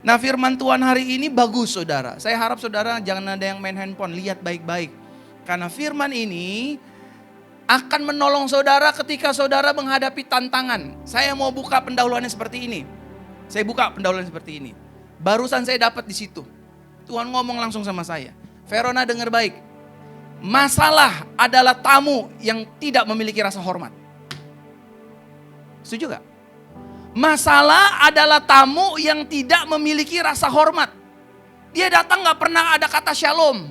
Nah, firman Tuhan hari ini bagus saudara. Saya harap saudara jangan ada yang main handphone, lihat baik-baik. Karena firman ini akan menolong saudara ketika saudara menghadapi tantangan. Saya mau buka pendahuluannya seperti ini. Saya buka pendahuluan seperti ini. Barusan saya dapat di situ. Tuhan ngomong langsung sama saya. Verona dengar baik. Masalah adalah tamu yang tidak memiliki rasa hormat. Setuju gak? Masalah adalah tamu yang tidak memiliki rasa hormat. Dia datang gak pernah ada kata shalom.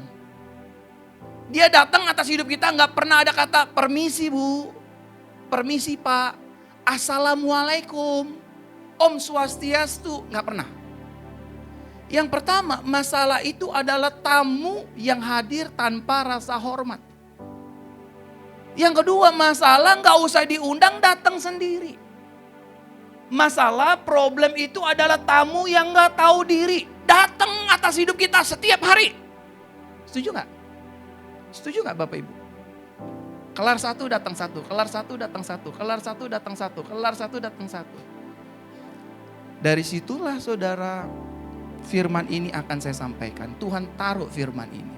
Dia datang atas hidup kita gak pernah ada kata permisi bu, permisi pak, assalamualaikum, om swastiastu, gak pernah. Yang pertama, masalah itu adalah tamu yang hadir tanpa rasa hormat. Yang kedua, masalah gak usah diundang, datang sendiri. Masalah problem itu adalah tamu yang gak tahu diri. Datang atas hidup kita setiap hari. Setuju gak? Setuju gak Bapak Ibu? Kelar satu datang satu, kelar satu datang satu, kelar satu datang satu, kelar satu datang satu. Dari situlah saudara firman ini akan saya sampaikan. Tuhan taruh firman ini.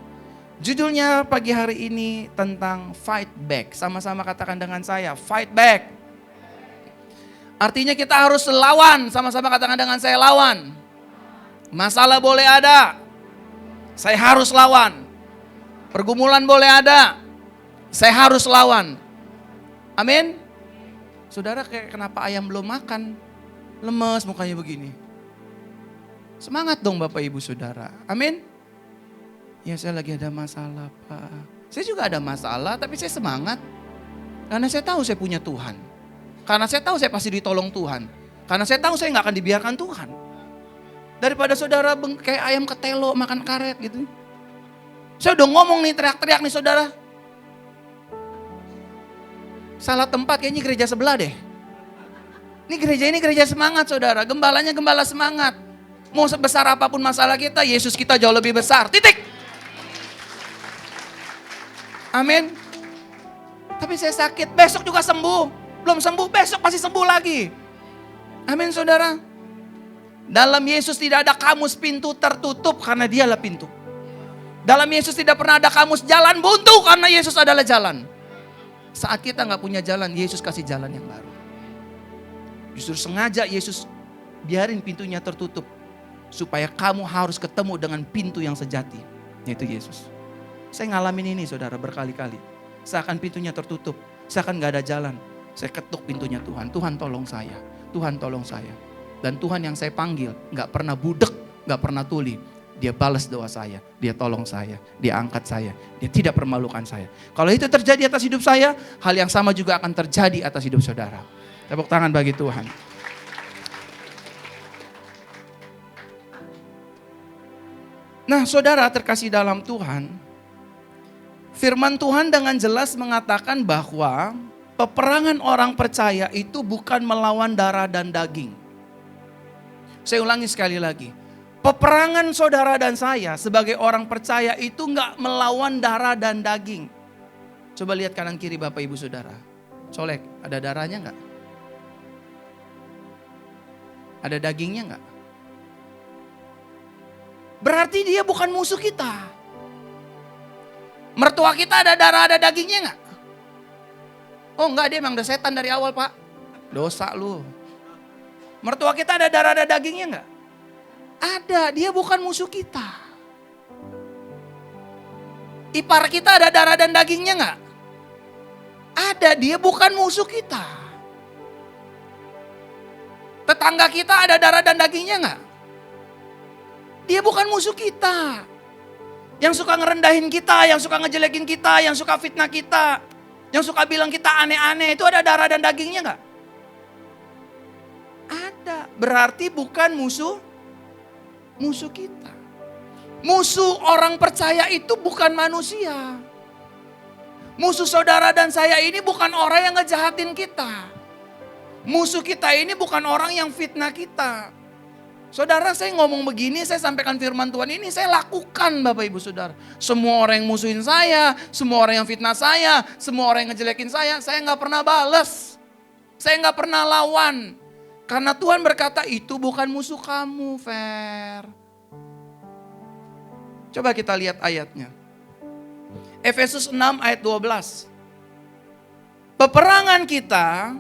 Judulnya pagi hari ini tentang fight back. Sama-sama katakan dengan saya, fight back. Artinya kita harus lawan, sama-sama katakan dengan saya lawan. Masalah boleh ada, saya harus lawan. Pergumulan boleh ada, saya harus lawan. Amin. Saudara kayak kenapa ayam belum makan? Lemes mukanya begini. Semangat dong Bapak Ibu Saudara. Amin. Ya saya lagi ada masalah Pak. Saya juga ada masalah tapi saya semangat. Karena saya tahu saya punya Tuhan. Karena saya tahu saya pasti ditolong Tuhan. Karena saya tahu saya gak akan dibiarkan Tuhan. Daripada saudara kayak ayam ketelo makan karet gitu. Saya udah ngomong nih teriak-teriak nih saudara. Salah tempat kayaknya gereja sebelah deh. Ini gereja semangat saudara. Gembalanya gembala semangat. Mau sebesar apapun masalah kita, Yesus kita jauh lebih besar. Titik. Amin. Tapi saya sakit, besok juga sembuh. Belum sembuh, besok pasti sembuh lagi. Amin saudara. Dalam Yesus tidak ada kamus pintu tertutup karena dialah pintu. Dalam Yesus tidak pernah ada kamus jalan buntu karena Yesus adalah jalan. Saat kita gak punya jalan, Yesus kasih jalan yang baru. Justru sengaja Yesus biarin pintunya tertutup. Supaya kamu harus ketemu dengan pintu yang sejati. Yaitu Yesus. Saya ngalamin ini saudara berkali-kali. Seakan pintunya tertutup. Seakan gak ada jalan. Saya ketuk pintunya Tuhan. Tuhan tolong saya. Tuhan tolong saya. Dan Tuhan yang saya panggil gak pernah budek, gak pernah tuli. Dia balas doa saya. Dia tolong saya. Dia angkat saya. Dia tidak permalukan saya. Kalau itu terjadi atas hidup saya, hal yang sama juga akan terjadi atas hidup saudara. Tepuk tangan bagi Tuhan. Nah saudara terkasih dalam Tuhan, firman Tuhan dengan jelas mengatakan bahwa peperangan orang percaya itu bukan melawan darah dan daging. Saya ulangi sekali lagi. Peperangan saudara dan saya sebagai orang percaya itu enggak melawan darah dan daging. Coba lihat kanan kiri Bapak Ibu Saudara. Colek, ada darahnya enggak? Ada dagingnya enggak? Berarti dia bukan musuh kita. Mertua kita ada darah, ada dagingnya enggak? Oh enggak, dia emang udah setan dari awal Pak. Dosa lu. Mertua kita ada darah, ada dagingnya enggak? Ada, dia bukan musuh kita. Ipar kita ada darah dan dagingnya enggak? Ada, dia bukan musuh kita. Tetangga kita ada darah dan dagingnya enggak? Dia bukan musuh kita. Yang suka ngerendahin kita, yang suka ngejelekin kita, yang suka fitnah kita, yang suka bilang kita aneh-aneh, itu ada darah dan dagingnya enggak? Ada. Berarti bukan musuh kita. Musuh orang percaya itu bukan manusia. Musuh saudara dan saya ini bukan orang yang ngejahatin kita. Musuh kita ini bukan orang yang fitnah kita. Saudara, saya ngomong begini, saya sampaikan firman Tuhan ini, saya lakukan Bapak Ibu Saudara. Semua orang yang musuhin saya, semua orang yang fitnah saya, semua orang yang ngejelekin saya gak pernah bales. Saya gak pernah lawan. Karena Tuhan berkata itu bukan musuh kamu, Fer. Coba kita lihat ayatnya. Efesus 6 ayat 12. Peperangan kita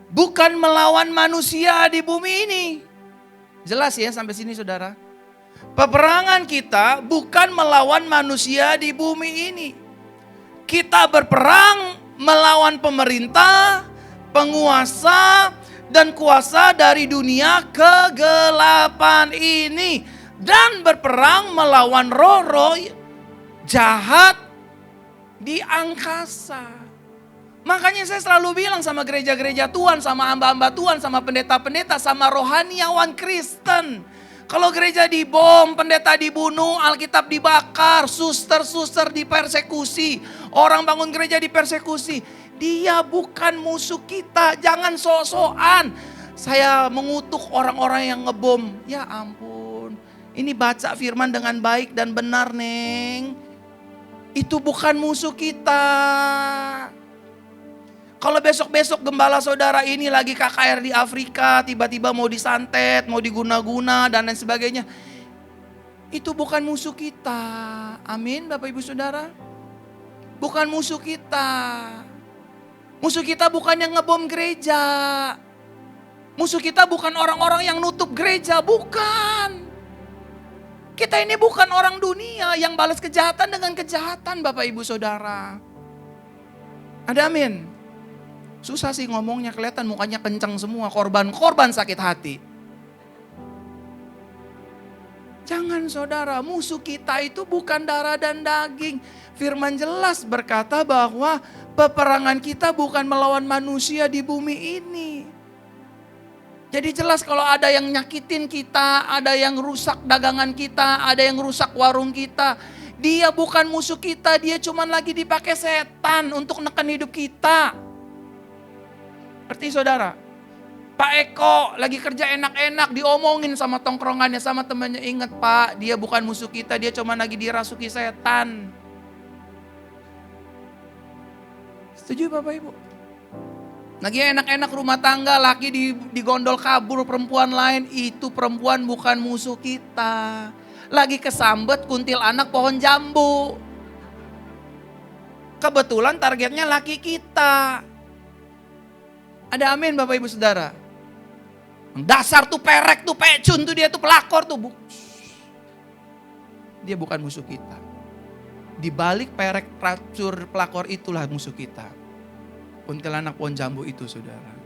bukan melawan manusia di bumi ini. Jelas ya sampai sini saudara? Peperangan kita bukan melawan manusia di bumi ini. Kita berperang melawan pemerintah, penguasa, dan kuasa dari dunia kegelapan ini. Dan berperang melawan roh-roh jahat di angkasa. Makanya saya selalu bilang sama gereja-gereja Tuhan, sama hamba-hamba Tuhan, sama pendeta-pendeta, sama rohaniawan Kristen. Kalau gereja dibom, pendeta dibunuh, Alkitab dibakar, suster-suster dipersekusi, orang bangun gereja dipersekusi. Dia bukan musuh kita, jangan sok-sokan. Saya mengutuk orang-orang yang ngebom. Ya ampun, ini baca firman dengan baik dan benar, Neng. Itu bukan musuh kita. Kalau besok-besok gembala saudara ini lagi KKR di Afrika, tiba-tiba mau disantet, mau diguna-guna dan lain sebagainya. Itu bukan musuh kita. Amin Bapak Ibu Saudara. Bukan musuh kita. Musuh kita bukan yang ngebom gereja. Musuh kita bukan orang-orang yang nutup gereja, bukan. Kita ini bukan orang dunia yang balas kejahatan dengan kejahatan Bapak Ibu Saudara. Ada amin? Susah sih ngomongnya, kelihatan mukanya kencang semua, korban sakit hati. Jangan saudara, musuh kita itu bukan darah dan daging. Firman jelas berkata bahwa peperangan kita bukan melawan manusia di bumi ini. Jadi jelas kalau ada yang nyakitin kita, ada yang rusak dagangan kita, ada yang rusak warung kita. Dia bukan musuh kita, dia cuma lagi dipakai setan untuk neken hidup kita. Ngerti saudara? Pak Eko lagi kerja enak-enak, diomongin sama tongkrongannya, sama temannya. Ingat Pak, dia bukan musuh kita, dia cuma lagi dirasuki setan. Setuju Bapak Ibu? Lagi enak-enak rumah tangga, laki digondol kabur perempuan lain, itu perempuan bukan musuh kita. Lagi kesambet kuntilanak pohon jambu. Kebetulan targetnya laki kita. Ada amin Bapak Ibu Saudara. Dasar tuh perek tuh, pecun tuh, dia tuh pelakor tuh. Dia bukan musuh kita. Di balik perek, racur, pelakor itulah musuh kita. Kuntilanak pohon jambu itu saudara.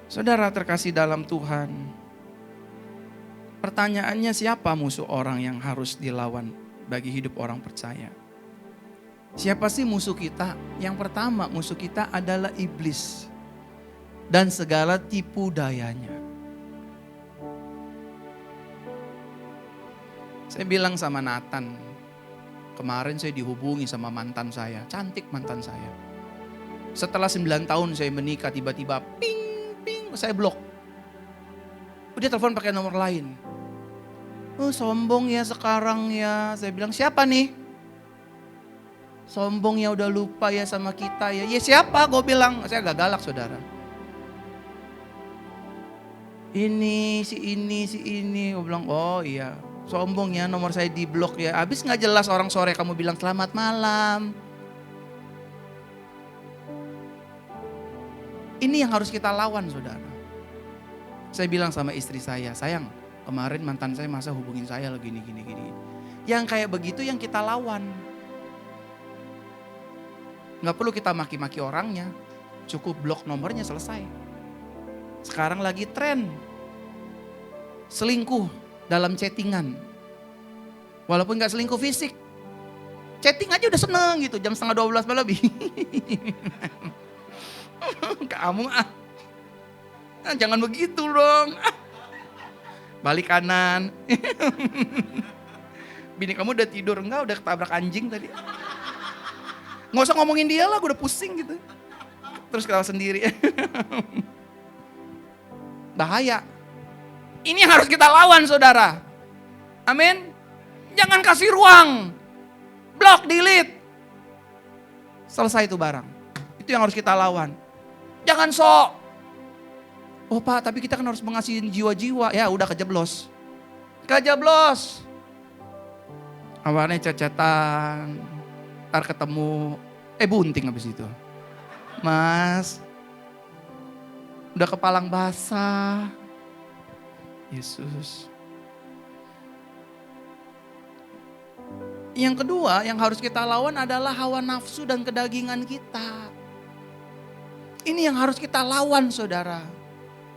Saudara terkasih dalam Tuhan. Pertanyaannya, siapa musuh orang yang harus dilawan bagi hidup orang percaya? Siapa sih musuh kita? Yang pertama musuh kita adalah iblis dan segala tipu dayanya. Saya bilang sama Nathan, kemarin saya dihubungi sama mantan saya, cantik mantan saya. Setelah 9 tahun saya menikah, tiba-tiba ping, ping, saya blok. Dia telepon pakai nomor lain. Oh sombong ya sekarang ya. Saya bilang, siapa nih? Sombong ya, udah lupa ya sama kita ya. Ya siapa? Gue bilang, saya gak galak saudara. Ini, si ini. Gue bilang, oh iya. Sombong ya, nomor saya di blok ya. Habis gak jelas orang sore kamu bilang selamat malam. Ini yang harus kita lawan saudara. Saya bilang sama istri saya, sayang kemarin mantan saya masa hubungin saya lagi gini. Yang kayak begitu yang kita lawan. Gak perlu kita maki-maki orangnya, cukup blok nomornya selesai. Sekarang lagi tren selingkuh dalam chattingan. Walaupun gak selingkuh fisik, chatting aja udah seneng gitu, jam 11:30 malam lebih. Kamu jangan begitu dong. Balik kanan. Bini kamu udah tidur, enggak udah ketabrak anjing tadi. Nggak usah ngomongin dia lah, gue udah pusing gitu. Terus ketawa sendiri. Bahaya. Ini yang harus kita lawan saudara. Amin. Jangan kasih ruang. Blok, delete. Selesai itu barang. Itu yang harus kita lawan. Jangan sok. Oh Pak, tapi kita kan harus mengasihi jiwa-jiwa. Ya udah kejeblos. Kejeblos. Awalnya cecetan. Ntar ketemu. Bunting habis itu. Mas. Udah kepalang basah. Yesus. Yang kedua yang harus kita lawan adalah hawa nafsu dan kedagingan kita. Ini yang harus kita lawan saudara.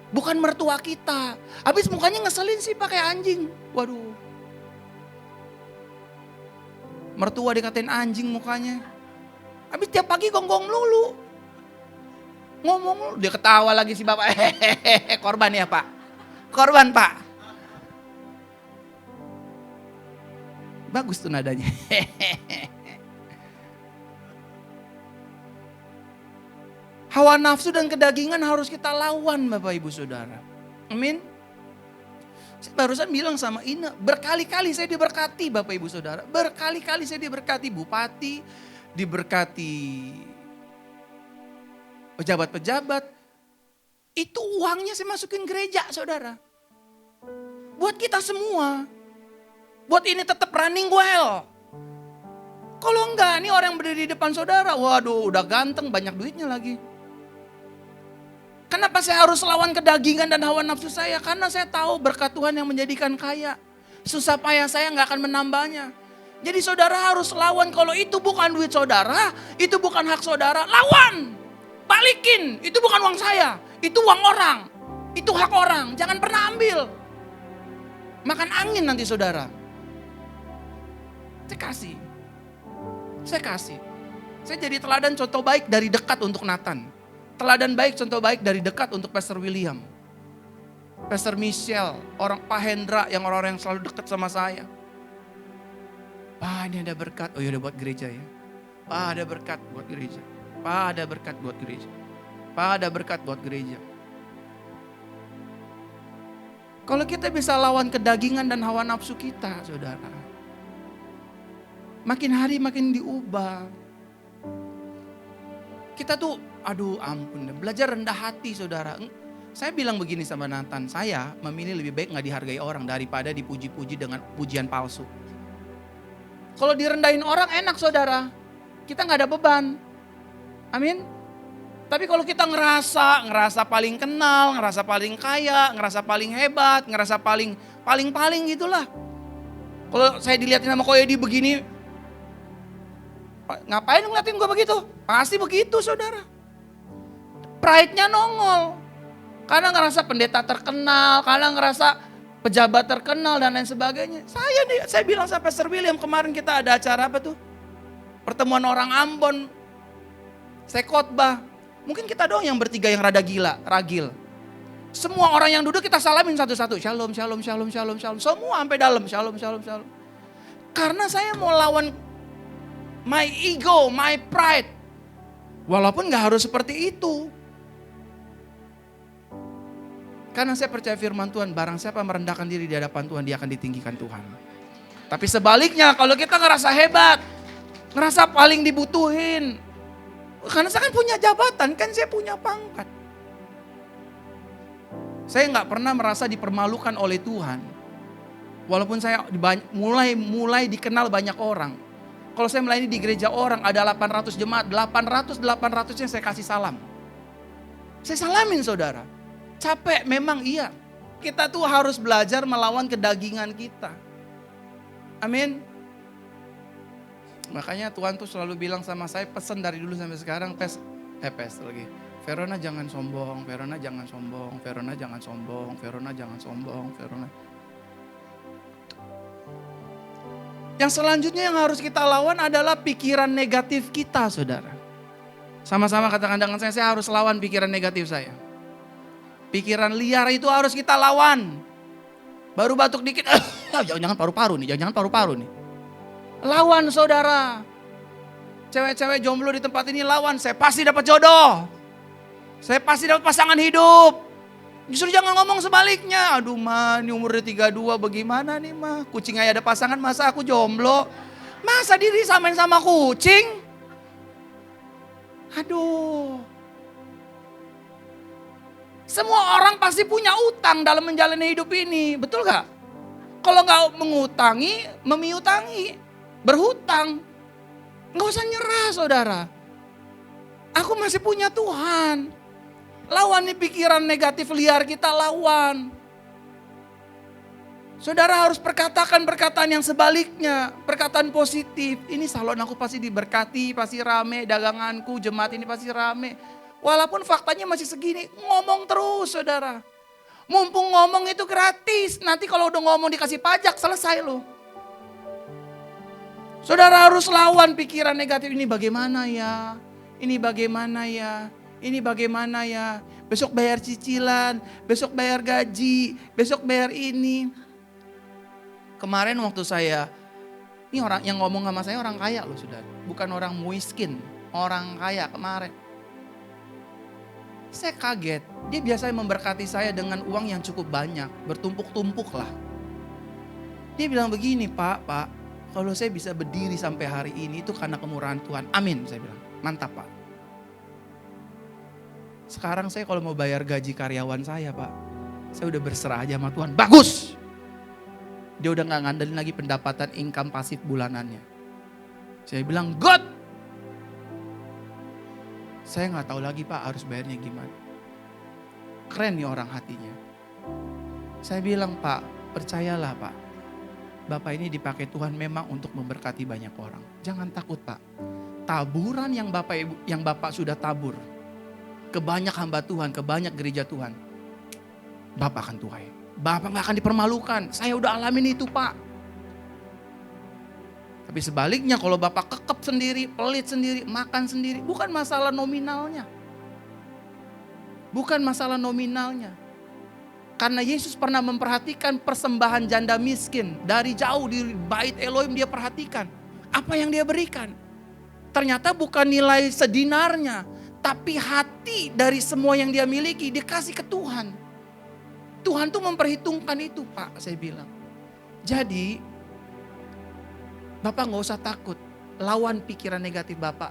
Bukan mertua kita. Habis mukanya ngeselin sih pakai anjing. Waduh. Mertua dikatain anjing mukanya. Habis tiap pagi gonggong lulu. Ngomong lulu. Dia ketawa lagi si bapak. Hehehe, korban ya Pak. Korban Pak. Bagus tuh nadanya. Hawa nafsu dan kedagingan harus kita lawan Bapak Ibu Saudara. Amin. Saya barusan bilang sama Ina, berkali-kali saya diberkati Bapak Ibu Saudara. Berkali-kali saya diberkati bupati, diberkati pejabat-pejabat. Itu uangnya saya masukin gereja saudara. Buat kita semua. Buat ini tetap running well. Kalau enggak, nih orang yang berdiri di depan saudara, waduh udah ganteng banyak duitnya lagi. Kenapa saya harus lawan kedagingan dan hawa nafsu saya? Karena saya tahu berkat Tuhan yang menjadikan kaya. Susah payah saya gak akan menambahnya. Jadi saudara harus lawan, kalau itu bukan duit saudara, itu bukan hak saudara, lawan. Balikin, itu bukan uang saya, itu uang orang. Itu hak orang, jangan pernah ambil. Makan angin nanti saudara. Saya kasih. Saya jadi teladan contoh baik dari dekat untuk Nathan. Teladan baik, contoh baik dari dekat untuk Pastor William. Pastor Michelle, Pak Hendra yang orang-orang yang selalu dekat sama saya. Pak ini ada berkat, oh ya udah buat gereja ya. Pak ada berkat buat gereja. Pak ada berkat buat gereja. Pak ada berkat buat gereja. Kalau kita bisa lawan kedagingan dan hawa nafsu kita saudara. Makin hari makin diubah. Kita tuh, aduh ampun, belajar rendah hati saudara. Saya bilang begini sama Nathan, saya memilih lebih baik gak dihargai orang daripada dipuji-puji dengan pujian palsu. Kalau direndahin orang enak saudara, kita gak ada beban. Amin. Tapi kalau kita ngerasa paling kenal, ngerasa paling kaya, ngerasa paling hebat, ngerasa paling gitulah. Kalau saya dilihatin sama Koyedi begini, ngapain ngeliatin gue begitu? Pasti begitu saudara. Pride-nya nongol. Karena ngerasa pendeta terkenal, karena ngerasa pejabat terkenal dan lain sebagainya. Saya bilang sama Pastor William kemarin kita ada acara apa tuh? Pertemuan orang Ambon. Saya khotbah. Mungkin kita doang yang bertiga yang rada gila, ragil. Semua orang yang duduk kita salamin satu-satu. Shalom, shalom, shalom, shalom, shalom. Semua sampai dalam. Shalom, shalom, shalom. Karena saya mau lawan my ego, my pride. Walaupun gak harus seperti itu. Karena saya percaya firman Tuhan, barang siapa merendahkan diri di hadapan Tuhan, dia akan ditinggikan Tuhan. Tapi sebaliknya, kalau kita ngerasa hebat, ngerasa paling dibutuhin. Karena saya kan punya jabatan, kan saya punya pangkat. Saya gak pernah merasa dipermalukan oleh Tuhan. Walaupun saya mulai dikenal banyak orang. Kalau saya melayani di gereja orang ada 800 jemaat, 800-nya saya kasih salam. Saya salamin saudara. Capek memang iya. Kita tuh harus belajar melawan kedagingan kita. Amin. Makanya Tuhan tuh selalu bilang sama saya, pesan dari dulu sampai sekarang, pes lagi. Verona jangan sombong, Verona jangan sombong, Verona jangan sombong, Verona jangan sombong, Verona. Yang selanjutnya yang harus kita lawan adalah pikiran negatif kita, saudara. Sama-sama katakan dengan saya harus lawan pikiran negatif saya. Pikiran liar itu harus kita lawan. Baru batuk dikit, jangan-jangan paru-paru nih. Lawan saudara. Cewek-cewek jomblo di tempat ini lawan, saya pasti dapat jodoh. Saya pasti dapat pasangan hidup. Justru jangan ngomong sebaliknya. Aduh mah, ini umurnya 32 bagaimana nih mah. Kucing aja ada pasangan, masa aku jomblo. Masa diri samain sama kucing? Aduh. Semua orang pasti punya utang dalam menjalani hidup ini, betul gak? Kalau gak mengutangi, memiutangi, berhutang. Gak usah nyerah saudara. Aku masih punya Tuhan. Lawan nih pikiran negatif liar kita, lawan. Saudara harus perkatakan perkataan yang sebaliknya, perkataan positif. Ini salon aku pasti diberkati, pasti rame, daganganku, jemaat ini pasti rame. Walaupun faktanya masih segini, ngomong terus saudara. Mumpung ngomong itu gratis, nanti kalau udah ngomong dikasih pajak, selesai loh. Saudara harus lawan pikiran negatif ini, bagaimana ya, ini bagaimana ya, ini bagaimana ya. Besok bayar cicilan, besok bayar gaji, besok bayar ini. Kemarin waktu saya, ini orang yang ngomong sama saya orang kaya loh saudara. Bukan orang miskin, orang kaya kemarin. Saya kaget, dia biasanya memberkati saya dengan uang yang cukup banyak, bertumpuk-tumpuk lah. Dia bilang begini, Pak, kalau saya bisa berdiri sampai hari ini itu karena kemurahan Tuhan. Amin, saya bilang. Mantap, Pak. Sekarang saya kalau mau bayar gaji karyawan saya, Pak, saya udah berserah aja sama Tuhan. Bagus! Dia udah gak ngandelin lagi pendapatan income pasif bulanannya. Saya bilang, good! Saya gak tahu lagi Pak harus bayarnya gimana. Keren nih orang hatinya. Saya bilang, Pak, percayalah Pak. Bapak ini dipakai Tuhan memang untuk memberkati banyak orang. Jangan takut Pak. Taburan yang Bapak sudah tabur ke banyak hamba Tuhan, ke banyak gereja Tuhan, Bapak akan tuai. Bapak gak akan dipermalukan. Saya udah alamin itu Pak. Tapi sebaliknya kalau Bapak kekep sendiri, pelit sendiri, makan sendiri, bukan masalah nominalnya. Bukan masalah nominalnya. Karena Yesus pernah memperhatikan persembahan janda miskin. Dari jauh di bait Elohim dia perhatikan. Apa yang dia berikan. Ternyata bukan nilai sedinarnya. Tapi hati dari semua yang dia miliki dikasih ke Tuhan. Tuhan tuh memperhitungkan itu Pak, saya bilang. Jadi Bapak gak usah takut, lawan pikiran negatif Bapak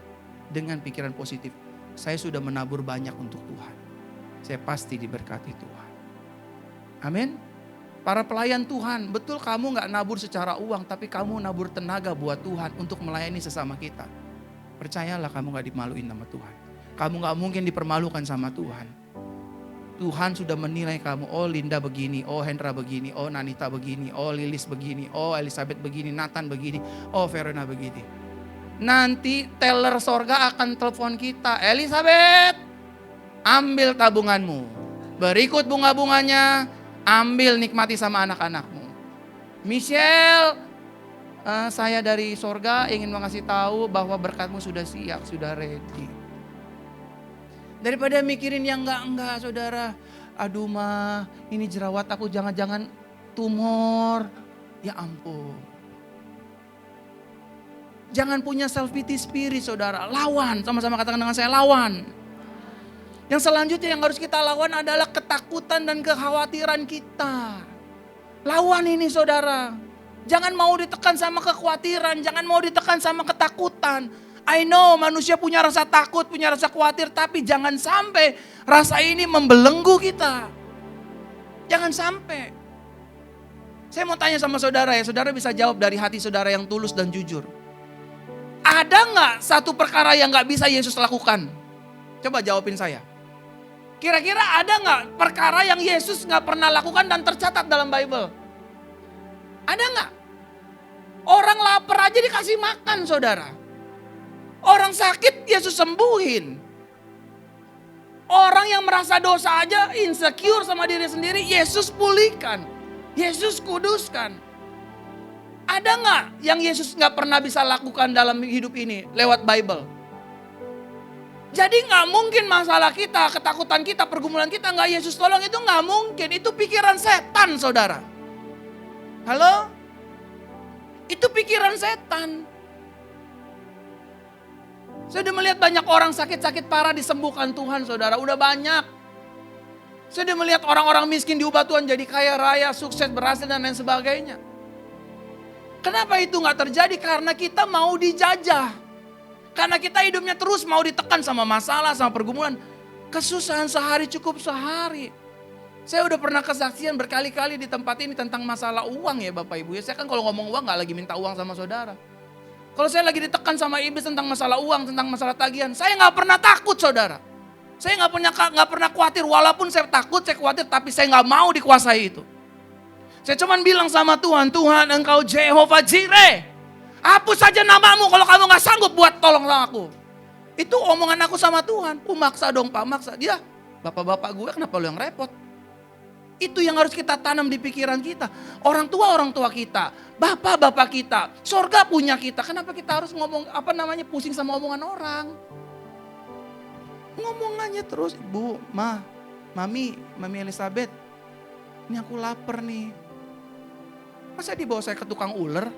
dengan pikiran positif. Saya sudah menabur banyak untuk Tuhan. Saya pasti diberkati Tuhan. Amin. Para pelayan Tuhan, betul kamu gak nabur secara uang, tapi kamu nabur tenaga buat Tuhan untuk melayani sesama kita. Percayalah kamu gak dimaluin sama Tuhan. Kamu gak mungkin dipermalukan sama Tuhan. Tuhan sudah menilai kamu, oh Linda begini, oh Hendra begini, oh Nanita begini, oh Lilis begini, oh Elizabeth begini, Nathan begini, oh Verona begini. Nanti teller sorga akan telepon kita, Elizabeth, ambil tabunganmu, berikut bunga-bunganya, ambil nikmati sama anak-anakmu. Michelle, saya dari sorga ingin mengasih tahu bahwa berkatmu sudah siap, sudah ready. Daripada mikirin yang enggak saudara. Aduh mah ini jerawat aku jangan-jangan tumor. Ya ampun. Jangan punya self pity spirit saudara. Lawan, sama-sama katakan dengan saya lawan. Yang selanjutnya yang harus kita lawan adalah ketakutan dan kekhawatiran kita. Lawan ini saudara. Jangan mau ditekan sama kekhawatiran. Jangan mau ditekan sama ketakutan. I know manusia punya rasa takut, punya rasa khawatir. Tapi jangan sampai rasa ini membelenggu kita. Jangan sampai. Saya mau tanya sama saudara ya. Saudara bisa jawab dari hati saudara yang tulus dan jujur. Ada gak satu perkara yang gak bisa Yesus lakukan? Coba jawabin saya. Kira-kira ada gak perkara yang Yesus gak pernah lakukan dan tercatat dalam Bible? Ada gak? Orang lapar aja dikasih makan saudara. Orang sakit Yesus sembuhin. Orang yang merasa dosa aja insecure sama diri sendiri Yesus pulihkan. Yesus kuduskan. Ada gak yang Yesus gak pernah bisa lakukan dalam hidup ini lewat Bible? Jadi gak mungkin masalah kita, ketakutan kita, pergumulan kita gak Yesus tolong, itu gak mungkin. Itu pikiran setan saudara. Halo? Itu pikiran setan. Saya udah melihat banyak orang sakit-sakit parah disembuhkan Tuhan saudara. Udah banyak. Saya udah melihat orang-orang miskin diubah Tuhan jadi kaya raya, sukses, berhasil dan lain sebagainya. Kenapa itu gak terjadi? Karena kita mau dijajah. Karena kita hidupnya terus mau ditekan sama masalah, sama pergumulan. Kesusahan sehari cukup sehari. Saya udah pernah kesaksian berkali-kali di tempat ini tentang masalah uang ya Bapak Ibu ya. Saya kan kalau ngomong uang gak lagi minta uang sama saudara. Kalau saya lagi ditekan sama iblis tentang masalah uang, tentang masalah tagihan, saya gak pernah takut saudara. Saya gak pernah khawatir, walaupun saya takut, saya khawatir, tapi saya gak mau dikuasai itu. Saya cuman bilang sama Tuhan, Tuhan Engkau Jehovah Jireh. Hapus saja namamu kalau kamu gak sanggup buat tolong sama aku. Itu omongan aku sama Tuhan. Maksa dong Pak, maksa. Dia, bapak-bapak gue kenapa lu yang repot? Itu yang harus kita tanam di pikiran kita. Orang tua kita, bapak-bapak kita, sorga punya kita. Kenapa kita harus ngomong pusing sama omongan orang? Ngomongannya terus, Bu, Mami Elizabeth, ini aku lapar nih. Masa dibawa saya ke tukang uler?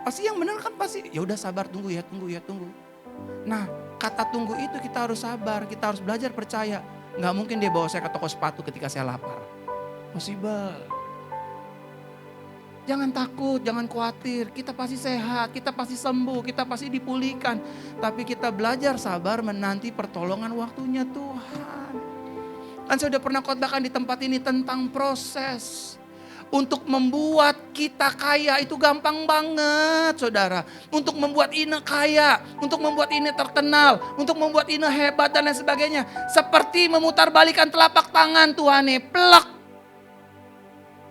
Pasti yang benar kan pasti, ya udah sabar, tunggu ya. Nah, kata tunggu itu kita harus sabar, kita harus belajar percaya. Nggak mungkin dia bawa saya ke toko sepatu ketika saya lapar. Possible. Jangan takut, jangan khawatir. Kita pasti sehat, kita pasti sembuh, kita pasti dipulihkan. Tapi kita belajar sabar menanti pertolongan waktunya Tuhan. Kan saya udah pernah khotbahkan di tempat ini tentang proses. Untuk membuat kita kaya itu gampang banget saudara. Untuk membuat ini kaya, untuk membuat ini terkenal, untuk membuat ini hebat dan lain sebagainya. Seperti memutarbalikkan telapak tangan Tuhan plek.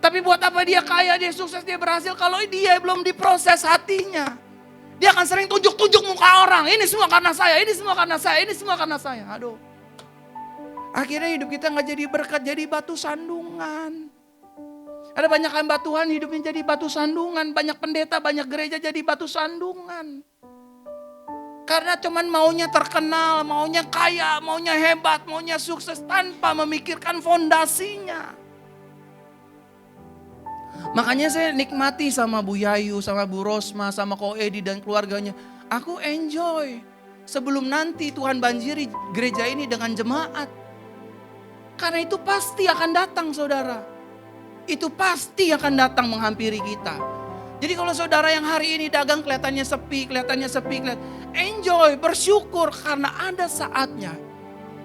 Tapi buat apa dia kaya, dia sukses, dia berhasil kalau dia belum diproses hatinya. Dia akan sering tunjuk-tunjuk muka orang. Ini semua karena saya, ini semua karena saya, ini semua karena saya. Aduh. Akhirnya hidup kita gak jadi berkat, jadi batu sandungan. Ada banyak hamba Tuhan hidupnya jadi batu sandungan. Banyak pendeta, banyak gereja jadi batu sandungan. Karena cuman maunya terkenal, maunya kaya, maunya hebat, maunya sukses tanpa memikirkan fondasinya. Makanya saya nikmati sama Bu Yayu, sama Bu Rosma, sama Ko Edi dan keluarganya. Aku enjoy. Sebelum nanti Tuhan banjiri gereja ini dengan jemaat. Karena itu pasti akan datang saudara. Itu pasti akan datang menghampiri kita. Jadi kalau saudara yang hari ini dagang kelihatannya sepi, enjoy, bersyukur karena ada saatnya.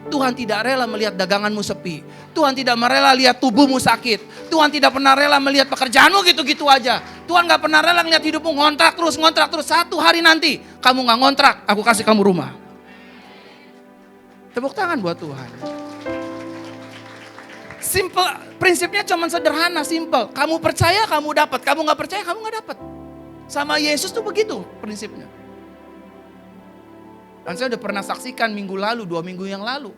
Tuhan tidak rela melihat daganganmu sepi. Tuhan tidak rela lihat tubuhmu sakit. Tuhan tidak pernah rela melihat pekerjaanmu gitu-gitu aja. Tuhan gak pernah rela melihat hidupmu ngontrak terus. Satu hari nanti kamu gak ngontrak, aku kasih kamu rumah. Tepuk tangan buat Tuhan. Simple, prinsipnya cuma sederhana, simple. Kamu percaya, kamu dapat. Kamu gak percaya, kamu gak dapat. Sama Yesus tuh begitu prinsipnya. Dan saya udah pernah saksikan minggu lalu, 2 minggu yang lalu.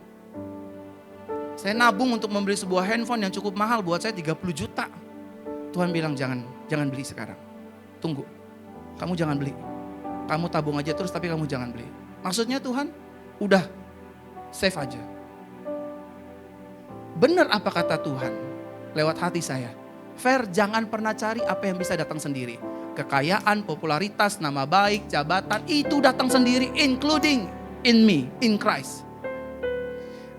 Saya nabung untuk membeli sebuah handphone yang cukup mahal buat saya 30 juta. Tuhan bilang jangan beli sekarang. Tunggu, kamu jangan beli. Kamu tabung aja terus tapi kamu jangan beli. Maksudnya Tuhan, udah save aja. Benar apa kata Tuhan lewat hati saya. Fair, jangan pernah cari apa yang bisa datang sendiri. Kekayaan, popularitas, nama baik, jabatan itu datang sendiri, including in me, in Christ.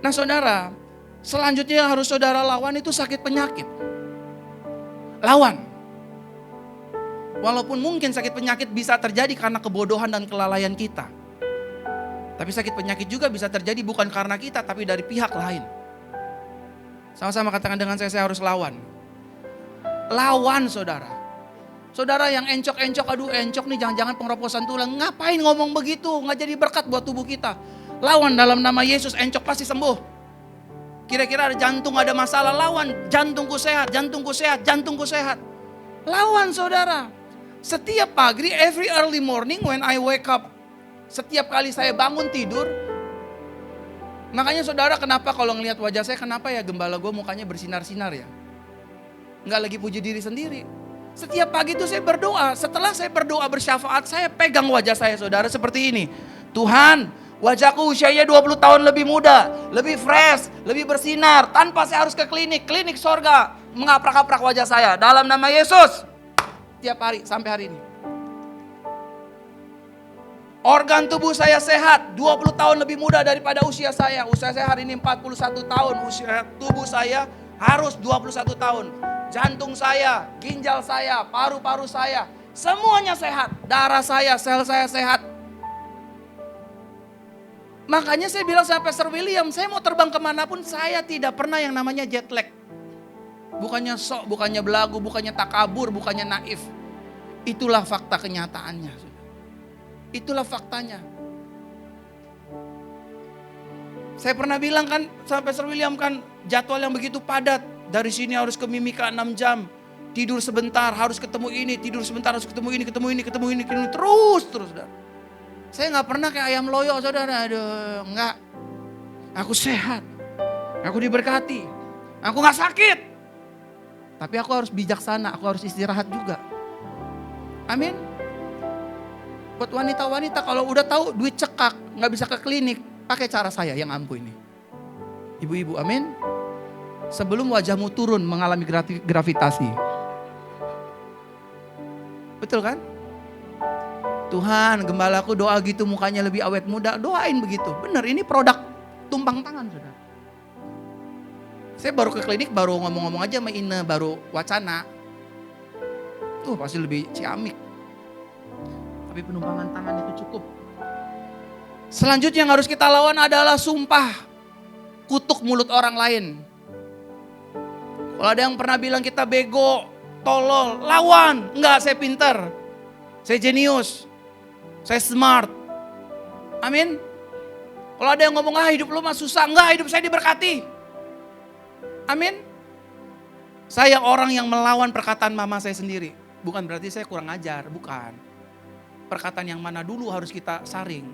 Nah saudara, selanjutnya yang harus saudara lawan itu sakit penyakit. Lawan. Walaupun mungkin sakit penyakit bisa terjadi karena kebodohan dan kelalaian kita. Tapi sakit penyakit juga bisa terjadi bukan karena kita, tapi dari pihak lain. Sama-sama katakan dengan saya harus lawan. Lawan saudara. Saudara yang encok-encok, aduh encok nih jangan-jangan pengeroposan tulang. Ngapain ngomong begitu? Nggak jadi berkat buat tubuh kita. Lawan dalam nama Yesus, encok pasti sembuh. Kira-kira ada jantung ada masalah, lawan. Jantungku sehat, jantungku sehat, jantungku sehat. Lawan saudara. Setiap pagi, every early morning when I wake up. Setiap kali saya bangun tidur. Makanya saudara kenapa kalau ngelihat wajah saya, kenapa ya gembala gue mukanya bersinar-sinar ya? Nggak lagi puji diri sendiri. Setiap pagi itu saya berdoa. Setelah saya berdoa bersyafaat, saya pegang wajah saya saudara seperti ini. Tuhan, wajahku usianya 20 tahun lebih muda, lebih fresh, lebih bersinar. Tanpa saya harus ke klinik sorga. Mengaprak-aprak wajah saya. Dalam nama Yesus. Tiap hari sampai hari ini. Organ tubuh saya sehat, 20 tahun lebih muda daripada usia saya. Usia saya hari ini 41 tahun, usia tubuh saya harus 21 tahun. Jantung saya, ginjal saya, paru-paru saya, semuanya sehat. Darah saya, sel saya sehat. Makanya saya bilang sama Pastor William, saya mau terbang kemanapun, saya tidak pernah yang namanya jet lag. Bukannya sok, bukannya belagu, bukannya takabur, bukannya naif. Itulah fakta kenyataannya. Itulah faktanya. Saya pernah bilang kan sama Pastor William kan, jadwal yang begitu padat. Dari sini harus ke Mimika 6 jam. Tidur sebentar, harus ketemu ini, tidur sebentar, harus ketemu ini, terus. Saudara. Saya gak pernah kayak ayam loyo, saudara. Aduh, enggak. Aku sehat. Aku diberkati. Aku gak sakit. Tapi aku harus bijaksana, aku harus istirahat juga. Amin. Buat wanita-wanita kalau udah tahu duit cekak, gak bisa ke klinik, pakai cara saya yang ampuh ini. Ibu-ibu, amin. Sebelum wajahmu turun mengalami gravitasi. Betul kan? Tuhan, gembalaku doa gitu mukanya lebih awet muda, doain begitu. Benar, ini produk tumpang tangan, saudara. Saya baru ke klinik, baru ngomong-ngomong aja sama Ine, baru wacana. Pasti lebih ciamik. Tapi penumpangan tangan itu cukup. Selanjutnya yang harus kita lawan adalah sumpah. Kutuk mulut orang lain. Kalau ada yang pernah bilang kita bego, tolol, lawan. Enggak, saya pintar. Saya jenius. Saya smart. Amin. Kalau ada yang ngomong, hidup lu mah susah. Enggak, hidup saya diberkati. Amin. Saya orang yang melawan perkataan mama saya sendiri. Bukan berarti saya kurang ajar, bukan. Perkataan yang mana dulu harus kita saring.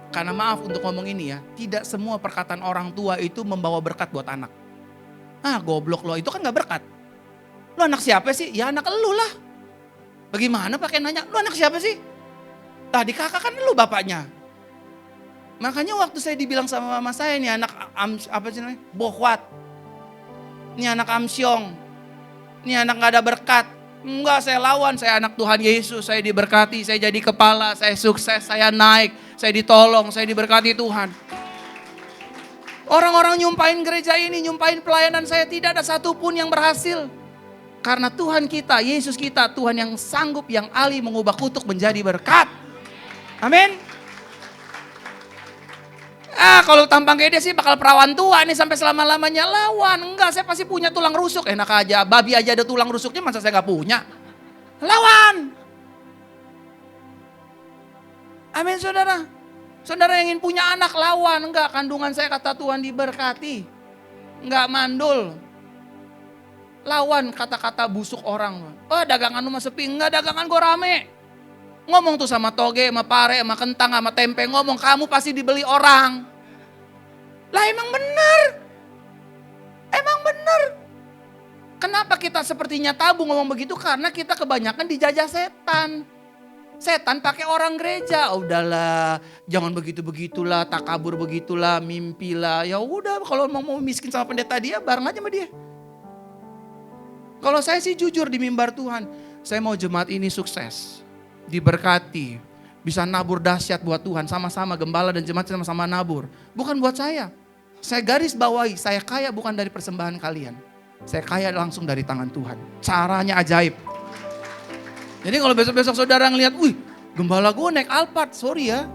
Karena maaf untuk ngomong ini ya, tidak semua perkataan orang tua itu membawa berkat buat anak. Goblok lo, itu kan gak berkat. Lo anak siapa sih? Ya anak elu lah. Bagaimana pakai nanya, lo anak siapa sih? Tadi kakak kan lu bapaknya. Makanya waktu saya dibilang sama mama saya, nih anak apa sih namanya? Bohwat. Ini anak amsyong. Ini anak gak ada berkat. Enggak, saya lawan. Saya anak Tuhan Yesus. Saya diberkati. Saya jadi kepala. Saya sukses. Saya naik. Saya ditolong. Saya diberkati Tuhan. Orang-orang nyumpain gereja ini, nyumpain pelayanan saya, tidak ada satupun yang berhasil. Karena Tuhan kita, Yesus kita, Tuhan yang sanggup, yang ahli mengubah kutuk menjadi berkat. Amin. Kalau tampang kayak dia sih bakal perawan tua nih sampai selama-lamanya, lawan. Enggak, saya pasti punya tulang rusuk. Enak aja, babi aja ada tulang rusuknya, masa saya gak punya? Lawan. Amin, saudara. Saudara yang ingin punya anak, lawan. Enggak, kandungan saya kata Tuhan diberkati. Enggak mandul. Lawan kata-kata busuk orang. Dagangan lu mah sepi. Enggak, dagangan gue rame. Ngomong tuh sama toge, sama pare, sama kentang, sama tempe. Ngomong, kamu pasti dibeli orang. Lah emang bener. Emang bener. Kenapa kita sepertinya tabu ngomong begitu? Karena kita kebanyakan dijajah setan. Setan pakai orang gereja. Udahlah, jangan begitu-begitulah, takabur begitulah, mimpilah. Ya udah, kalau mau miskin sama pendeta dia, bareng aja sama dia. Kalau saya sih jujur di mimbar Tuhan, saya mau jemaat ini sukses, diberkati, bisa nabur dahsyat buat Tuhan, sama-sama gembala dan jemaat sama-sama nabur. Bukan buat saya. Saya garis bawahi, saya kaya bukan dari persembahan kalian. Saya kaya langsung dari tangan Tuhan. Caranya ajaib. Jadi kalau besok-besok saudara ngeliat, gembala gue naik Alphard, sorry ya.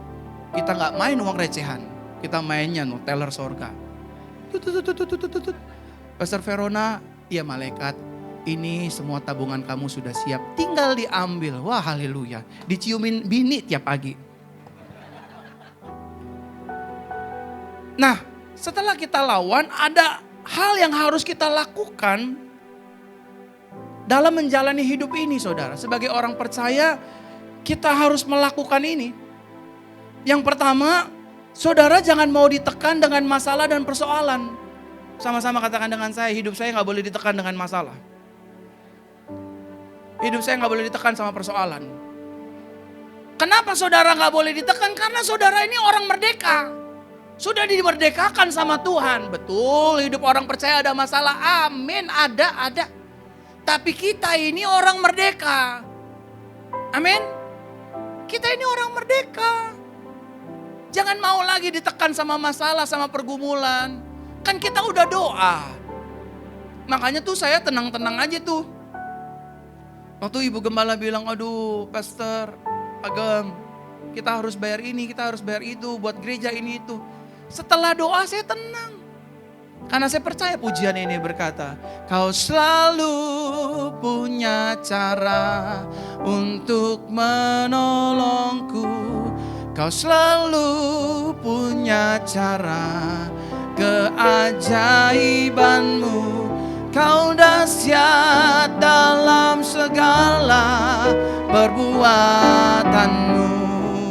Kita gak main uang recehan. Kita mainnya teller sorga. Pastor Verona, ya malaikat, ini semua tabungan kamu sudah siap. Tinggal diambil, wah haleluya. Diciumin bini tiap pagi. Nah, setelah kita lawan, ada hal yang harus kita lakukan dalam menjalani hidup ini, saudara. Sebagai orang percaya, kita harus melakukan ini. Yang pertama, saudara jangan mau ditekan dengan masalah dan persoalan. Sama-sama katakan dengan saya, hidup saya gak boleh ditekan dengan masalah. Hidup saya gak boleh ditekan sama persoalan. Kenapa saudara gak boleh ditekan? Karena saudara ini orang merdeka. Sudah dimerdekakan sama Tuhan. Betul, hidup orang percaya ada masalah. Amin, ada. Tapi kita ini orang merdeka. Amin. Kita ini orang merdeka. Jangan mau lagi ditekan sama masalah, sama pergumulan. Kan kita udah doa. Makanya tuh saya tenang-tenang aja tuh. Waktu Ibu Gembala bilang, aduh Pastor Agam, kita harus bayar ini, kita harus bayar itu, buat gereja ini itu. Setelah doa saya tenang. Karena saya percaya pujian ini berkata, Kau selalu punya cara untuk menolongku. Kau selalu punya cara, keajaibanmu. Kau dahsyat dalam segala perbuatanmu.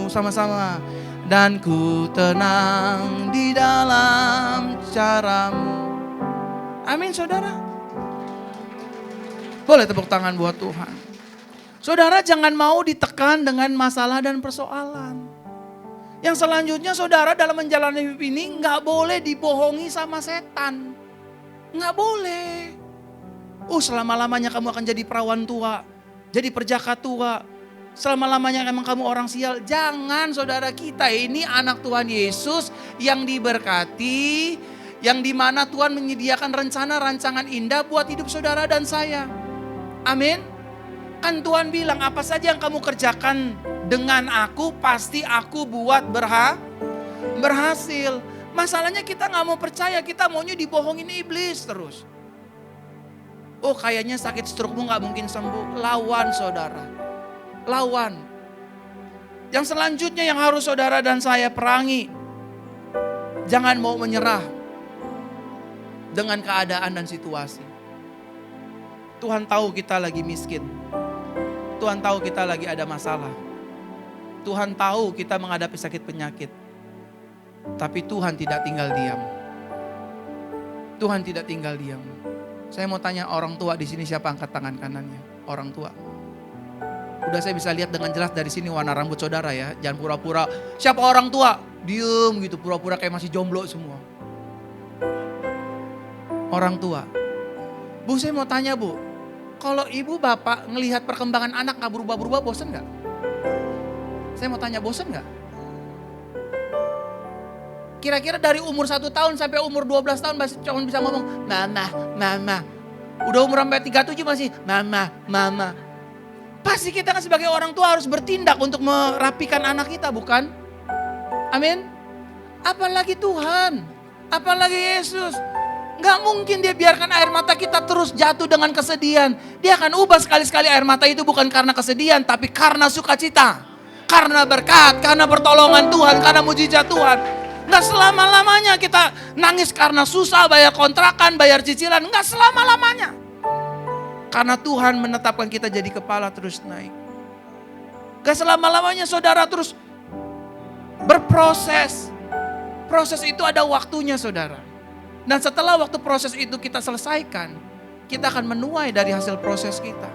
Sama-sama. Dan ku tenang di dalam caramu. Amin saudara. Boleh tepuk tangan buat Tuhan. Saudara jangan mau ditekan dengan masalah dan persoalan. Yang selanjutnya saudara dalam menjalani hidup ini gak boleh dibohongi sama setan. Gak boleh. Selama-lamanya kamu akan jadi perawan tua, jadi perjaka tua. Selama-lamanya emang kamu orang sial. Jangan saudara, kita ini anak Tuhan Yesus yang diberkati. Yang dimana Tuhan menyediakan rencana rancangan indah buat hidup saudara dan saya. Amin. Kan Tuhan bilang apa saja yang kamu kerjakan dengan aku pasti aku buat berhasil. Masalahnya kita gak mau percaya, kita maunya dibohongin iblis terus. Kayaknya sakit stroke-mu gak mungkin sembuh. Lawan saudara. Lawan. Yang selanjutnya yang harus saudara dan saya perangi. Jangan mau menyerah dengan keadaan dan situasi. Tuhan tahu kita lagi miskin. Tuhan tahu kita lagi ada masalah. Tuhan tahu kita menghadapi sakit penyakit. Tapi Tuhan tidak tinggal diam. Tuhan tidak tinggal diam. Saya mau tanya orang tua di sini, siapa angkat tangan kanannya? Orang tua. Udah saya bisa lihat dengan jelas dari sini warna rambut saudara ya. Jangan pura-pura, siapa orang tua? Diem gitu, pura-pura kayak masih jomblo semua. Orang tua. Bu, saya mau tanya Bu, kalau ibu bapak ngelihat perkembangan anak gak berubah-berubah, bosen gak? Saya mau tanya, bosen gak? Kira-kira dari umur 1 tahun sampai umur 12 tahun masih cuma bisa ngomong, mama. Udah umur sampai 37 masih, mama. Pasti kita kan sebagai orang tua harus bertindak untuk merapikan anak kita, bukan? Amin. Apalagi Tuhan, apalagi Yesus. Gak mungkin dia biarkan air mata kita terus jatuh dengan kesedihan. Dia akan ubah sekali-sekali air mata itu bukan karena kesedihan, tapi karena sukacita. Karena berkat, karena pertolongan Tuhan, karena mujizat Tuhan. Gak selama-lamanya kita nangis karena susah bayar kontrakan, bayar cicilan. Gak selama-lamanya. Karena Tuhan menetapkan kita jadi kepala terus naik. Gak selama-lamanya saudara terus berproses. Proses itu ada waktunya saudara. Dan setelah waktu proses itu kita selesaikan, kita akan menuai dari hasil proses kita.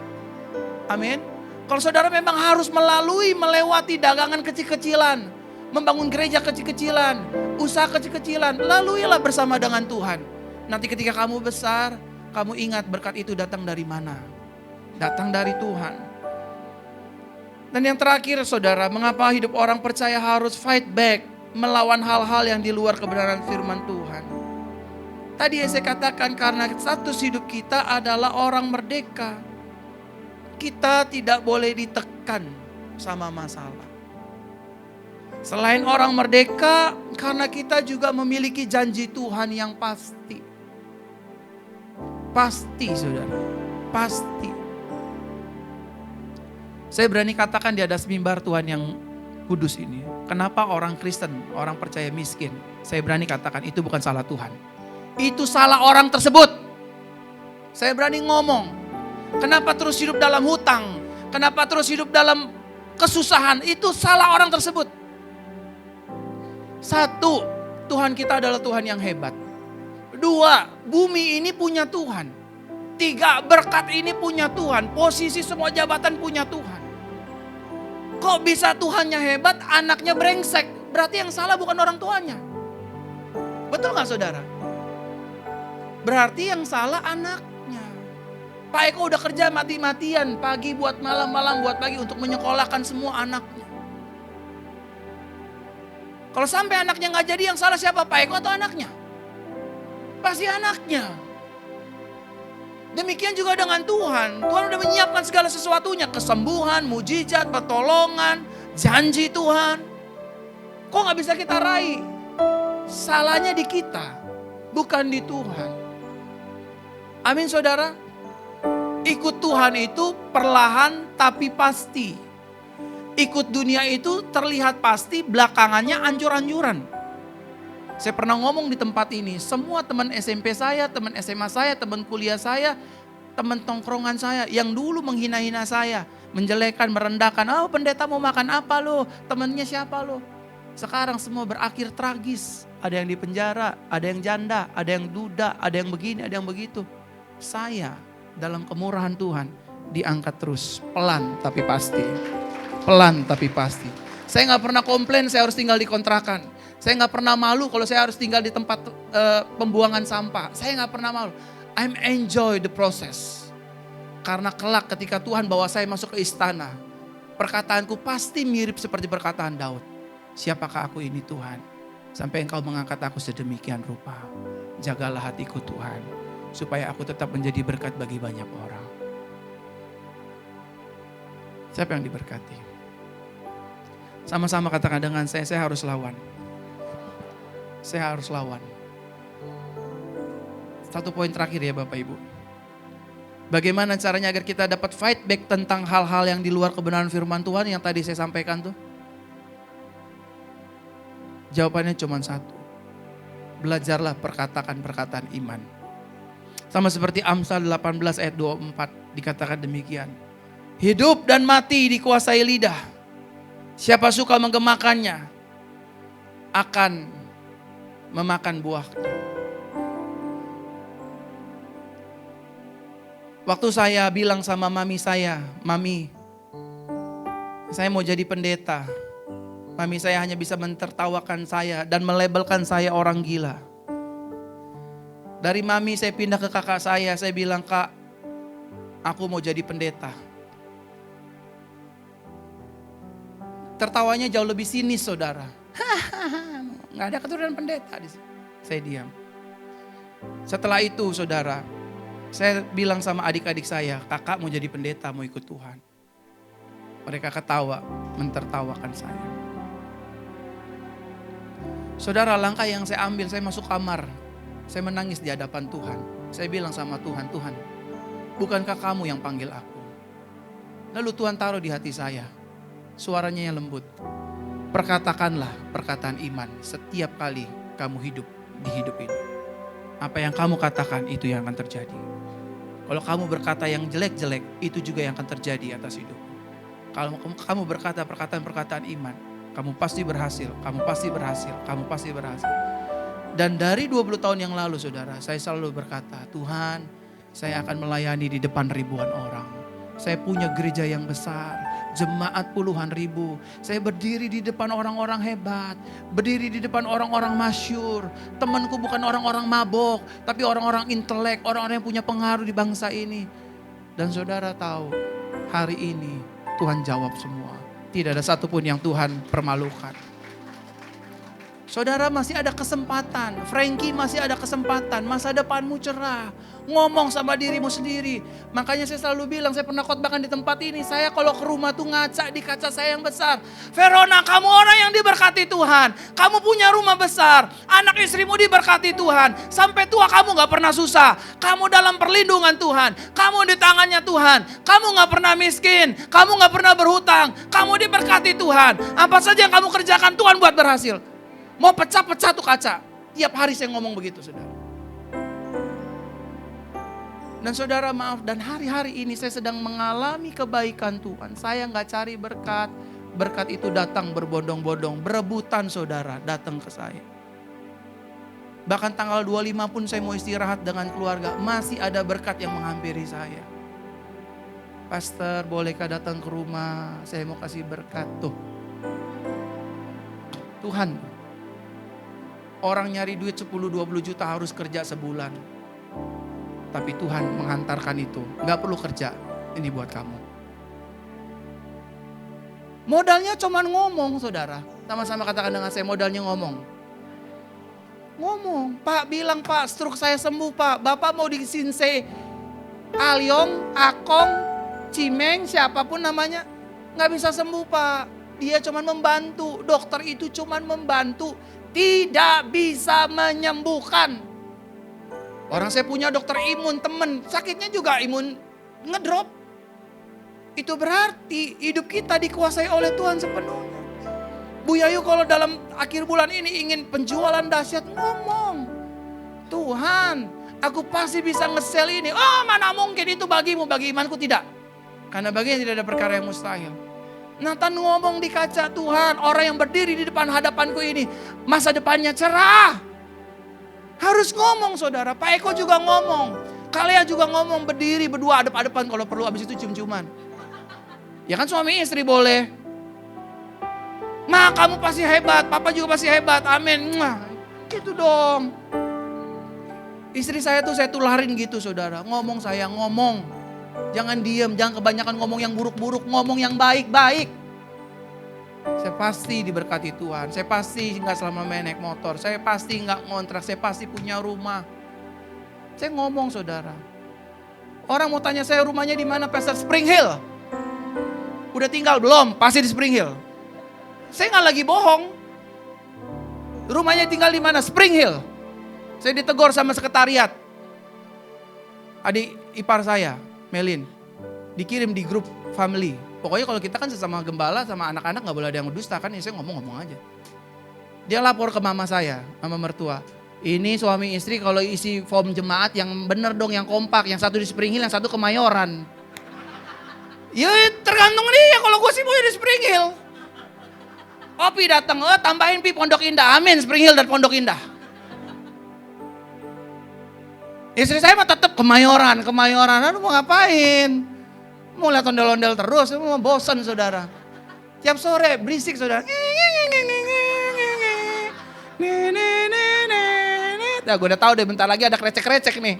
Amin. Kalau saudara memang harus melewati dagangan kecil-kecilan, membangun gereja kecil-kecilan, usaha kecil-kecilan, laluilah bersama dengan Tuhan. Nanti ketika kamu besar, kamu ingat berkat itu datang dari mana? Datang dari Tuhan. Dan yang terakhir saudara, mengapa hidup orang percaya harus fight back, melawan hal-hal yang di luar kebenaran firman Tuhan? Tadi yang saya katakan karena status hidup kita adalah orang merdeka. Kita tidak boleh ditekan sama masalah. Selain orang merdeka, karena kita juga memiliki janji Tuhan yang pasti. Pasti saudara, pasti. Saya berani katakan di atas mimbar Tuhan yang kudus ini. Kenapa orang Kristen, orang percaya miskin? Saya berani katakan itu bukan salah Tuhan. Itu salah orang tersebut. Saya berani ngomong. Kenapa terus hidup dalam hutang? Kenapa terus hidup dalam kesusahan? Itu salah orang tersebut. 1, Tuhan kita adalah Tuhan yang hebat. 2, bumi ini punya Tuhan. 3, berkat ini punya Tuhan. Posisi semua jabatan punya Tuhan. Kok bisa Tuhannya hebat, anaknya brengsek? Berarti yang salah bukan orang tuanya. Betul gak saudara? Berarti yang salah anaknya. Pak Eko udah kerja mati-matian, pagi buat malam, malam buat pagi untuk menyekolahkan semua anaknya. Kalau sampai anaknya gak jadi, yang salah siapa? Pak Eko atau anaknya? Pasti anaknya. Demikian juga dengan Tuhan. Tuhan udah menyiapkan segala sesuatunya. Kesembuhan, mujizat, pertolongan, janji Tuhan. Kok gak bisa kita raih? Salahnya di kita, bukan di Tuhan. Amin saudara. Ikut Tuhan itu perlahan tapi pasti. Ikut dunia itu terlihat pasti, belakangannya ancur-ancuran. Saya pernah ngomong di tempat ini, semua teman SMP saya, teman SMA saya, teman kuliah saya, teman tongkrongan saya yang dulu menghina-hina saya, menjelekkan, merendahkan, oh pendeta mau makan apa lo, temannya siapa lo. Sekarang semua berakhir tragis. Ada yang di penjara, ada yang janda, ada yang duda, ada yang begini, ada yang begitu. Saya dalam kemurahan Tuhan diangkat terus, pelan tapi pasti. Pelan tapi pasti. Saya gak pernah komplain saya harus tinggal di kontrakan. Saya gak pernah malu kalau saya harus tinggal di tempat pembuangan sampah. Saya gak pernah malu. I'm enjoy the process. Karena kelak ketika Tuhan bawa saya masuk ke istana, perkataanku pasti mirip seperti perkataan Daud. Siapakah aku ini Tuhan? Sampai Engkau mengangkat aku sedemikian rupa. Jagalah hatiku Tuhan, supaya aku tetap menjadi berkat bagi banyak orang. Siapa yang diberkati? Sama-sama katakan dengan saya harus lawan. Saya harus lawan. Satu poin terakhir ya Bapak Ibu. Bagaimana caranya agar kita dapat fight back tentang hal-hal yang di luar kebenaran firman Tuhan yang tadi saya sampaikan tuh? Jawabannya cuma satu. Belajarlah perkataan iman. Sama seperti Amsal 18 ayat 24 dikatakan demikian. Hidup dan mati dikuasai lidah. Siapa suka menggemakannya akan memakan buahnya. Waktu saya bilang sama mami saya, Mami, saya mau jadi pendeta. Mami saya hanya bisa mentertawakan saya dan melabelkan saya orang gila. Dari mami saya pindah ke kakak saya bilang, Kak, aku mau jadi pendeta. Tertawanya jauh lebih sinis saudara. Nggak ada keturunan pendeta di sini. Saya diam. Setelah itu saudara, saya bilang sama adik-adik saya, kakak mau jadi pendeta, mau ikut Tuhan. Mereka ketawa, mentertawakan saya. Saudara, langkah yang saya ambil, saya masuk kamar. Saya menangis di hadapan Tuhan. Saya bilang sama Tuhan, Tuhan, bukankah kamu yang panggil aku? Lalu Tuhan taruh di hati saya, suaranya yang lembut. Perkatakanlah perkataan iman setiap kali kamu hidup di hidup ini. Apa yang kamu katakan itu yang akan terjadi. Kalau kamu berkata yang jelek-jelek, itu juga yang akan terjadi atas hidupmu. Kalau kamu berkata perkataan-perkataan iman, kamu pasti berhasil, kamu pasti berhasil, kamu pasti berhasil. Dan dari 20 tahun yang lalu saudara, saya selalu berkata, Tuhan, saya akan melayani di depan ribuan orang. Saya punya gereja yang besar, jemaat puluhan ribu. Saya berdiri di depan orang-orang hebat, berdiri di depan orang-orang masyhur. Temanku bukan orang-orang mabok, tapi orang-orang intelek, orang-orang yang punya pengaruh di bangsa ini. Dan saudara tahu, hari ini Tuhan jawab semua. Tidak ada satupun yang Tuhan permalukan. Saudara masih ada kesempatan. Frankie masih ada kesempatan. Masa depanmu cerah. Ngomong sama dirimu sendiri. Makanya saya selalu bilang, saya pernah khotbahkan di tempat ini. Saya kalau ke rumah tuh ngaca di kaca saya yang besar. Verona, kamu orang yang diberkati Tuhan. Kamu punya rumah besar. Anak istrimu diberkati Tuhan. Sampai tua kamu gak pernah susah. Kamu dalam perlindungan Tuhan. Kamu di tangannya Tuhan. Kamu gak pernah miskin. Kamu gak pernah berhutang. Kamu diberkati Tuhan. Apa saja yang kamu kerjakan Tuhan buat berhasil. Mau pecah-pecah tuh kaca. Tiap hari saya ngomong begitu saudara. Dan saudara maaf, dan hari-hari ini saya sedang mengalami kebaikan Tuhan. Saya gak cari berkat. Berkat itu datang berbondong-bondong. Berebutan saudara datang ke saya. Bahkan tanggal 25 pun saya mau istirahat dengan keluarga. Masih ada berkat yang menghampiri saya. Pastor, bolehkah datang ke rumah? Saya mau kasih berkat tuh. Tuhan, orang nyari duit 10-20 juta harus kerja sebulan. Tapi Tuhan menghantarkan itu. Gak perlu kerja, ini buat kamu. Modalnya cuman ngomong saudara. Sama-sama katakan dengan saya, modalnya ngomong. Ngomong, Pak bilang Pak, stroke saya sembuh Pak. Bapak mau di Sinse, Alyong, Akong, Cimeng, siapapun namanya. Gak bisa sembuh Pak. Dia cuman membantu, dokter itu cuman membantu. tidak bisa menyembuhkan. Orang saya punya dokter imun, temen sakitnya juga imun ngedrop. Itu berarti hidup kita dikuasai oleh Tuhan sepenuhnya. Bu Yayu kalau dalam akhir bulan ini ingin penjualan dahsyat, ngomong, Tuhan, aku pasti bisa nge-sell ini. Oh, mana mungkin itu bagimu, bagi imanku tidak. Karena baginya tidak ada perkara yang mustahil. Nathan ngomong di kaca, Tuhan, orang yang berdiri di depan hadapanku ini masa depannya cerah. Harus ngomong saudara. Pak Eko juga ngomong. Kalea juga ngomong, berdiri berdua adep-adepan kalau perlu, habis itu cium-ciuman. Ya kan suami istri boleh. Ma, kamu pasti hebat, papa juga pasti hebat, amin. Gitu dong. Istri saya tuh saya tularin gitu saudara. Ngomong saya, ngomong. Jangan diem, jangan kebanyakan ngomong yang buruk-buruk, ngomong yang baik-baik. Saya pasti diberkati Tuhan, saya pasti gak selama naik motor, saya pasti gak ngontrak, saya pasti punya rumah. Saya ngomong saudara. Orang mau tanya saya rumahnya di mana, Pastor? Spring Hill. Udah tinggal belum? Pasti di Spring Hill. Saya nggak lagi bohong. Rumahnya tinggal di mana? Spring Hill. Saya ditegur sama sekretariat. Adik ipar saya, Melin, dikirim di grup family. Pokoknya kalau kita kan sesama gembala sama anak-anak nggak boleh ada yang mendusta kan. Ya saya ngomong-ngomong aja. Dia lapor ke mama saya, mama mertua. Ini suami istri kalau isi form jemaat yang bener dong, yang kompak. Yang satu di Spring Hill, yang satu Kemayoran. Ya tergantung dia, kalau gue sih mau di Spring Hill. Opi datang, tambahin Pi Pondok Indah, amin Spring Hill dan Pondok Indah. Istri saya mah tetap Kemayoran, aduh mau ngapain? Mau lihat ondel-ondel terus, mau bosan saudara. Tiap sore berisik saudara. Nah, gue udah tahu deh bentar lagi ada krecek-krecek nih.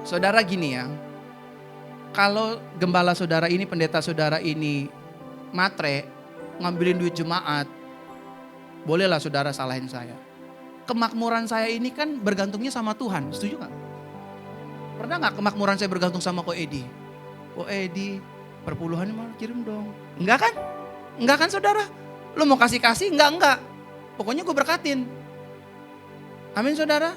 Saudara gini ya. Kalau gembala saudara ini, pendeta saudara ini matre, ngambilin duit jemaat, bolehlah saudara salahin saya. Kemakmuran saya ini kan bergantungnya sama Tuhan, setuju gak? Pernah gak kemakmuran saya bergantung sama Ko Edi? Ko Edi, perpuluhan malah kirim dong. Enggak kan? Enggak kan saudara? Lu mau kasih-kasih? Enggak. Pokoknya gue berkatin. Amin saudara?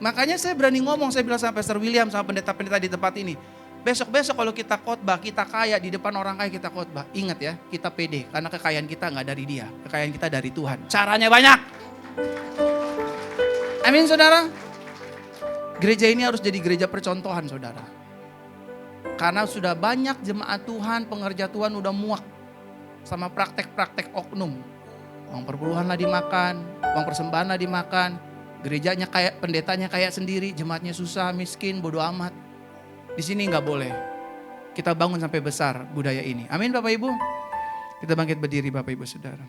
Makanya saya berani ngomong, saya bilang sama Pastor William, sama pendeta-pendeta di tempat ini. Besok-besok kalau kita khotbah, kita kaya di depan orang kaya kita khotbah. Ingat ya, kita pede karena kekayaan kita nggak dari dia, kekayaan kita dari Tuhan. Caranya banyak. Amin saudara. Gereja ini harus jadi gereja percontohan saudara. Karena sudah banyak jemaat Tuhan, pengerja Tuhan udah muak sama praktek-praktek oknum. Uang perpuluhan lah dimakan, uang persembahan lah dimakan. Gerejanya kayak, pendetanya kayak sendiri, jemaatnya susah, miskin, bodoh amat. Di sini nggak boleh. Kita bangun sampai besar budaya ini. Amin Bapak Ibu. Kita bangkit berdiri Bapak Ibu Saudara.